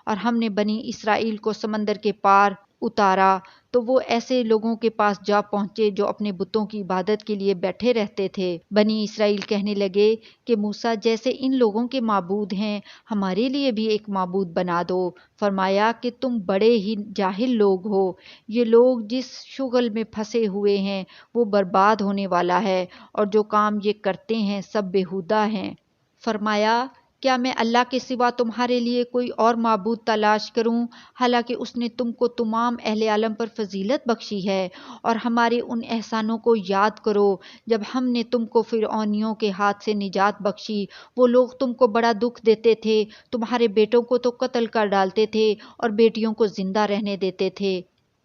اور ہم نے بنی اسرائیل کو سمندر کے پار اتارا تو وہ ایسے لوگوں کے پاس جا پہنچے جو اپنے بتوں کی عبادت کے لیے بیٹھے رہتے تھے۔ بنی اسرائیل کہنے لگے کہ موسیٰ جیسے ان لوگوں کے معبود ہیں ہمارے لیے بھی ایک معبود بنا دو۔ فرمایا کہ تم بڑے ہی جاہل لوگ ہو، یہ لوگ جس شغل میں پھنسے ہوئے ہیں وہ برباد ہونے والا ہے، اور جو کام یہ کرتے ہیں سب بیہودہ ہیں۔ فرمایا کیا میں اللہ کے سوا تمہارے لیے کوئی اور معبود تلاش کروں، حالانکہ اس نے تم کو تمام اہل عالم پر فضیلت بخشی ہے؟ اور ہمارے ان احسانوں کو یاد کرو جب ہم نے تم کو فرعونیوں کے ہاتھ سے نجات بخشی۔ وہ لوگ تم کو بڑا دکھ دیتے تھے، تمہارے بیٹوں کو تو قتل کر ڈالتے تھے اور بیٹیوں کو زندہ رہنے دیتے تھے،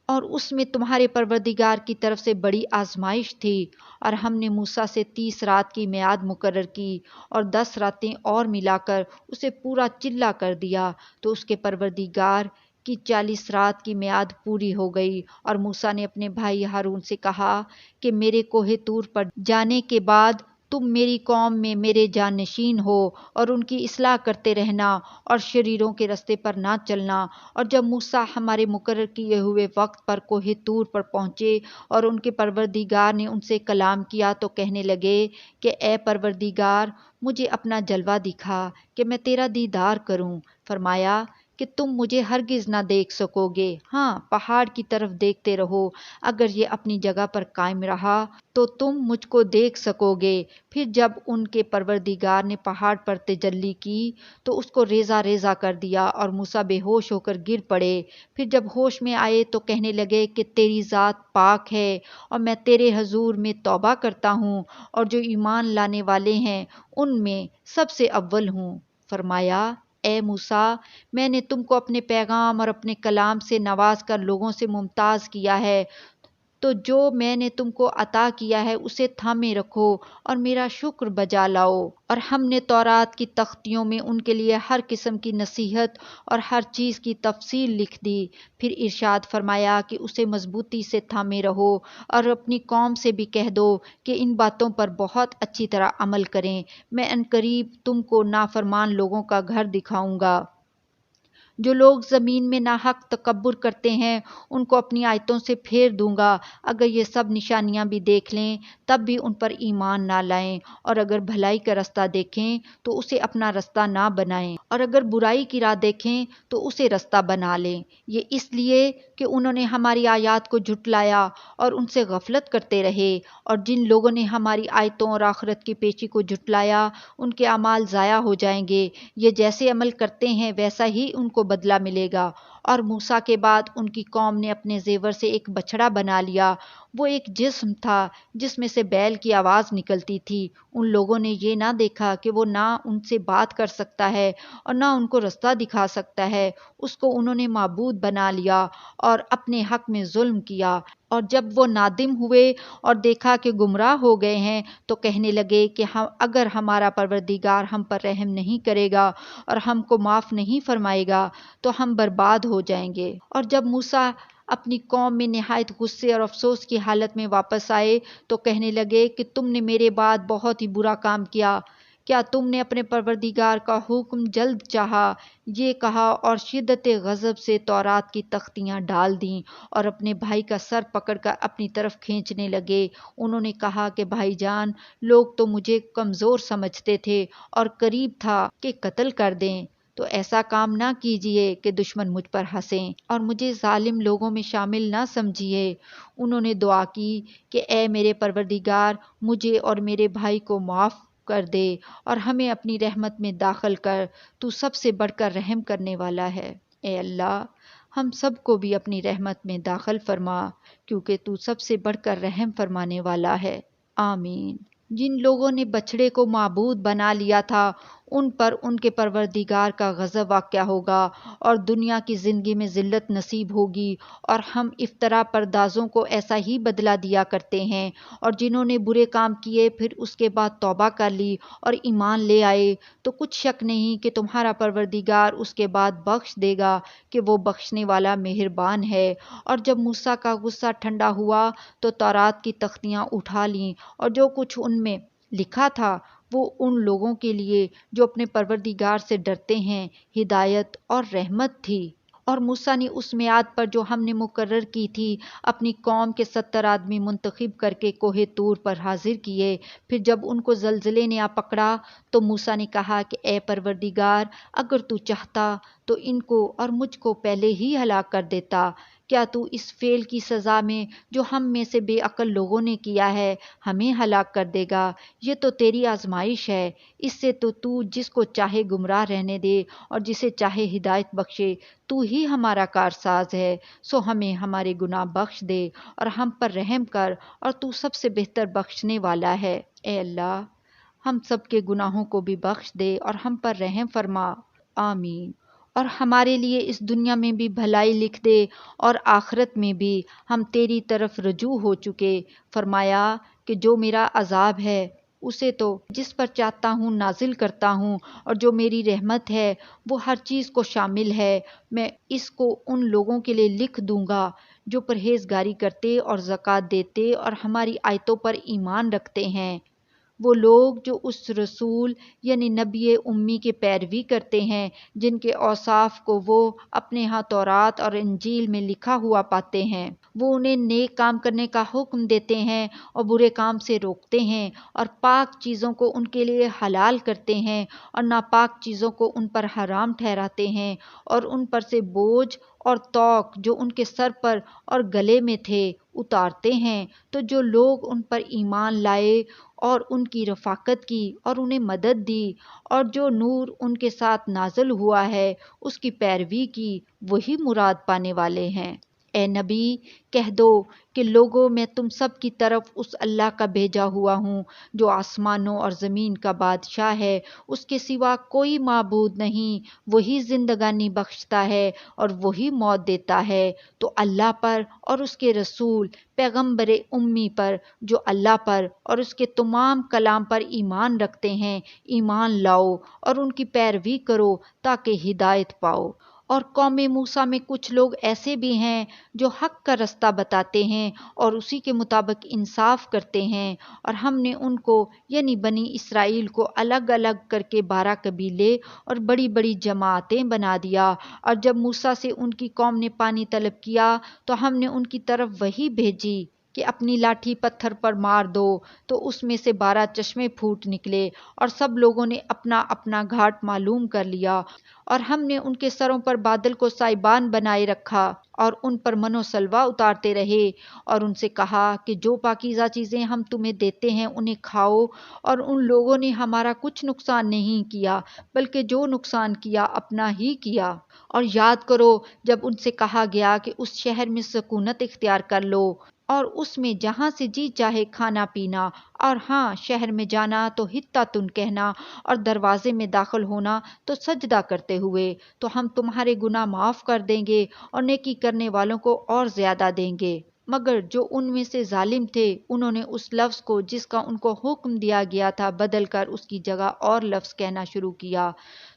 اور اس میں تمہارے پروردگار کی طرف سے بڑی آزمائش تھی۔ اور ہم نے موسیٰ سے 30 رات کی میعاد مقرر کی اور 10 راتیں اور ملا کر اسے پورا چلا کر دیا، تو اس کے پروردگار کی 40 رات کی میعاد پوری ہو گئی۔ اور موسیٰ نے اپنے بھائی ہارون سے کہا کہ میرے کوہ طور پر جانے کے بعد تم میری قوم میں میرے جانشین ہو اور ان کی اصلاح کرتے رہنا اور شریروں کے رستے پر نہ چلنا۔ اور جب موسیٰ ہمارے مقرر کیے ہوئے وقت پر کوہ طور پر پہنچے اور ان کے پروردگار نے ان سے کلام کیا تو کہنے لگے کہ اے پروردگار مجھے اپنا جلوہ دکھا کہ میں تیرا دیدار کروں۔ فرمایا کہ تم مجھے ہرگز نہ دیکھ سکو گے، ہاں پہاڑ کی طرف دیکھتے رہو، اگر یہ اپنی جگہ پر قائم رہا تو تم مجھ کو دیکھ سکو گے۔ پھر جب ان کے پروردگار نے پہاڑ پر تجلی کی تو اس کو ریزہ ریزہ کر دیا اور موسیٰ بے ہوش ہو کر گر پڑے۔ پھر جب ہوش میں آئے تو کہنے لگے کہ تیری ذات پاک ہے اور میں تیرے حضور میں توبہ کرتا ہوں، اور جو ایمان لانے والے ہیں ان میں سب سے اول ہوں۔ فرمایا اے موسیٰ میں نے تم کو اپنے پیغام اور اپنے کلام سے نواز کر لوگوں سے ممتاز کیا ہے، تو جو میں نے تم کو عطا کیا ہے اسے تھامے رکھو اور میرا شکر بجا لاؤ۔ اور ہم نے تورات کی تختیوں میں ان کے لیے ہر قسم کی نصیحت اور ہر چیز کی تفصیل لکھ دی۔ پھر ارشاد فرمایا کہ اسے مضبوطی سے تھامے رہو اور اپنی قوم سے بھی کہہ دو کہ ان باتوں پر بہت اچھی طرح عمل کریں، میں عنقریب تم کو نافرمان لوگوں کا گھر دکھاؤں گا۔ جو لوگ زمین میں ناحق تکبر کرتے ہیں ان کو اپنی آیتوں سے پھیر دوں گا، اگر یہ سب نشانیاں بھی دیکھ لیں تب بھی ان پر ایمان نہ لائیں، اور اگر بھلائی کا رستہ دیکھیں تو اسے اپنا رستہ نہ بنائیں، اور اگر برائی کی راہ دیکھیں تو اسے رستہ بنا لیں۔ یہ اس لیے کہ انہوں نے ہماری آیات کو جھٹلایا اور ان سے غفلت کرتے رہے، اور جن لوگوں نے ہماری آیتوں اور آخرت کی پیشی کو جھٹلایا ان کے اعمال ضائع ہو جائیں گے۔ یہ جیسے عمل کرتے ہیں ویسا ہی ان کو بدلہ ملے گا۔ اور موسیٰ کے بعد ان کی قوم نے اپنے زیور سے ایک بچڑا بنا لیا، وہ ایک جسم تھا جس میں سے بیل کی آواز نکلتی تھی۔ ان لوگوں نے یہ نہ دیکھا کہ وہ نہ ان سے بات کر سکتا ہے اور نہ ان کو رستہ دکھا سکتا ہے، اس کو انہوں نے معبود بنا لیا اور اپنے حق میں ظلم کیا۔ اور جب وہ نادم ہوئے اور دیکھا کہ گمراہ ہو گئے ہیں تو کہنے لگے کہ اگر ہمارا پروردگار ہم پر رحم نہیں کرے گا اور ہم کو معاف نہیں فرمائے گا تو ہم برباد ہو جائیں گے۔ اور جب موسیٰ اپنی قوم میں نہایت غصے اور افسوس کی حالت میں واپس آئے تو کہنے لگے کہ تم نے میرے بعد بہت ہی برا کام کیا، کیا تم نے اپنے پروردگار کا حکم جلد چاہا؟ یہ کہا اور شدت غضب سے تورات کی تختیاں ڈال دیں اور اپنے بھائی کا سر پکڑ کر اپنی طرف کھینچنے لگے۔ انہوں نے کہا کہ بھائی جان، لوگ تو مجھے کمزور سمجھتے تھے اور قریب تھا کہ قتل کر دیں، تو ایسا کام نہ کیجیے کہ دشمن مجھ پر ہنسیں اور مجھے ظالم لوگوں میں شامل نہ سمجھیے۔ انہوں نے دعا کی کہ اے میرے پروردگار مجھے اور میرے بھائی کو معاف کر دے اور ہمیں اپنی رحمت میں داخل کر، تو سب سے بڑھ کر رحم کرنے والا ہے۔ اے اللہ ہم سب کو بھی اپنی رحمت میں داخل فرما، کیونکہ تو سب سے بڑھ کر رحم فرمانے والا ہے، آمین۔ جن لوگوں نے بچڑے کو معبود بنا لیا تھا ان پر ان کے پروردگار کا غضب واقع ہوگا اور دنیا کی زندگی میں ذلت نصیب ہوگی، اور ہم افطرا پردازوں کو ایسا ہی بدلہ دیا کرتے ہیں۔ اور جنہوں نے برے کام کیے پھر اس کے بعد توبہ کر لی اور ایمان لے آئے تو کچھ شک نہیں کہ تمہارا پروردگار اس کے بعد بخش دے گا کہ وہ بخشنے والا مہربان ہے۔ اور جب موسیٰ کا غصہ ٹھنڈا ہوا تو تورات کی تختیاں اٹھا لیں اور جو کچھ ان میں لکھا تھا وہ ان لوگوں کے لیے جو اپنے پروردگار سے ڈرتے ہیں ہدایت اور رحمت تھی۔ اور موسیٰ نے اس میعاد پر جو ہم نے مقرر کی تھی اپنی قوم کے 70 آدمی منتخب کر کے کوہ طور پر حاضر کیے۔ پھر جب ان کو زلزلے نے آ پکڑا تو موسیٰ نے کہا کہ اے پروردگار، اگر تو چاہتا تو ان کو اور مجھ کو پہلے ہی ہلاک کر دیتا۔ کیا تو اس فعل کی سزا میں جو ہم میں سے بے عقل لوگوں نے کیا ہے ہمیں ہلاک کر دے گا؟ یہ تو تیری آزمائش ہے، اس سے تو جس کو چاہے گمراہ رہنے دے اور جسے چاہے ہدایت بخشے۔ تو ہی ہمارا کارساز ہے، سو ہمیں ہمارے گناہ بخش دے اور ہم پر رحم کر، اور تو سب سے بہتر بخشنے والا ہے۔ اے اللہ، ہم سب کے گناہوں کو بھی بخش دے اور ہم پر رحم فرما، آمین۔ اور ہمارے لیے اس دنیا میں بھی بھلائی لکھ دے اور آخرت میں بھی، ہم تیری طرف رجوع ہو چکے۔ فرمایا کہ جو میرا عذاب ہے اسے تو جس پر چاہتا ہوں نازل کرتا ہوں، اور جو میری رحمت ہے وہ ہر چیز کو شامل ہے۔ میں اس کو ان لوگوں کے لیے لکھ دوں گا جو پرہیزگاری کرتے اور زکوٰۃ دیتے اور ہماری آیتوں پر ایمان رکھتے ہیں، وہ لوگ جو اس رسول یعنی نبی امی کے پیروی کرتے ہیں جن کے اوصاف کو وہ اپنے ہاں تورات اور انجیل میں لکھا ہوا پاتے ہیں۔ وہ انہیں نیک کام کرنے کا حکم دیتے ہیں اور برے کام سے روکتے ہیں، اور پاک چیزوں کو ان کے لیے حلال کرتے ہیں اور ناپاک چیزوں کو ان پر حرام ٹھہراتے ہیں، اور ان پر سے بوجھ اور طوق جو ان کے سر پر اور گلے میں تھے اتارتے ہیں۔ تو جو لوگ ان پر ایمان لائے اور ان کی رفاقت کی اور انہیں مدد دی، اور جو نور ان کے ساتھ نازل ہوا ہے اس کی پیروی کی، وہی مراد پانے والے ہیں۔ اے نبی، کہہ دو کہ لوگوں، میں تم سب کی طرف اس اللہ کا بھیجا ہوا ہوں جو آسمانوں اور زمین کا بادشاہ ہے، اس کے سوا کوئی معبود نہیں، وہی زندگانی بخشتا ہے اور وہی موت دیتا ہے۔ تو اللہ پر اور اس کے رسول پیغمبر امی پر جو اللہ پر اور اس کے تمام کلام پر ایمان رکھتے ہیں ایمان لاؤ اور ان کی پیروی کرو تاکہ ہدایت پاؤ۔ اور قوم موسیٰ میں کچھ لوگ ایسے بھی ہیں جو حق کا رستہ بتاتے ہیں اور اسی کے مطابق انصاف کرتے ہیں، اور ہم نے ان کو یعنی بنی اسرائیل کو الگ الگ کر کے 12 قبیلے اور بڑی بڑی جماعتیں بنا دیا۔ اور جب موسیٰ سے ان کی قوم نے پانی طلب کیا تو ہم نے ان کی طرف وحی بھیجی کہ اپنی لاٹھی پتھر پر مار دو، تو اس میں سے 12 چشمے پھوٹ نکلے، اور سب لوگوں نے اپنا اپنا گھاٹ معلوم کر لیا۔ اور ہم نے ان کے سروں پر بادل کو سائبان بنائے رکھا اور ان پر من و سلوہ اتارتے رہے، اور ان سے کہا کہ جو پاکیزہ چیزیں ہم تمہیں دیتے ہیں انہیں کھاؤ۔ اور ان لوگوں نے ہمارا کچھ نقصان نہیں کیا بلکہ جو نقصان کیا اپنا ہی کیا۔ اور یاد کرو جب ان سے کہا گیا کہ اس شہر میں سکونت اختیار کر لو اور اس میں جہاں سے جی چاہے کھانا پینا، اور ہاں شہر میں جانا تو حطۃ کہنا اور دروازے میں داخل ہونا تو سجدہ کرتے ہوئے، تو ہم تمہارے گناہ معاف کر دیں گے اور نیکی کرنے والوں کو اور زیادہ دیں گے۔ مگر جو ان میں سے ظالم تھے انہوں نے اس لفظ کو جس کا ان کو حکم دیا گیا تھا بدل کر اس کی جگہ اور لفظ کہنا شروع کیا،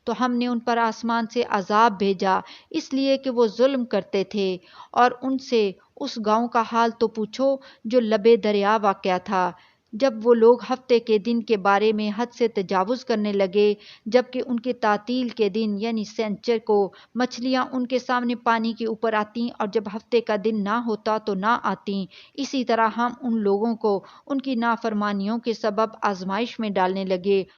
تو ہم نے ان پر آسمان سے عذاب بھیجا اس لیے کہ وہ ظلم کرتے تھے۔ اور ان سے اس گاؤں کا حال تو پوچھو جو لبے دریا واقع تھا، جب وہ لوگ ہفتے کے دن کے بارے میں حد سے تجاوز کرنے لگے، جبکہ ان کے تعطیل کے دن یعنی سنچر کو مچھلیاں ان کے سامنے پانی کے اوپر آتیں، اور جب ہفتے کا دن نہ ہوتا تو نہ آتیں۔ اسی طرح ہم ان لوگوں کو ان کی نافرمانیوں کے سبب آزمائش میں ڈالنے لگے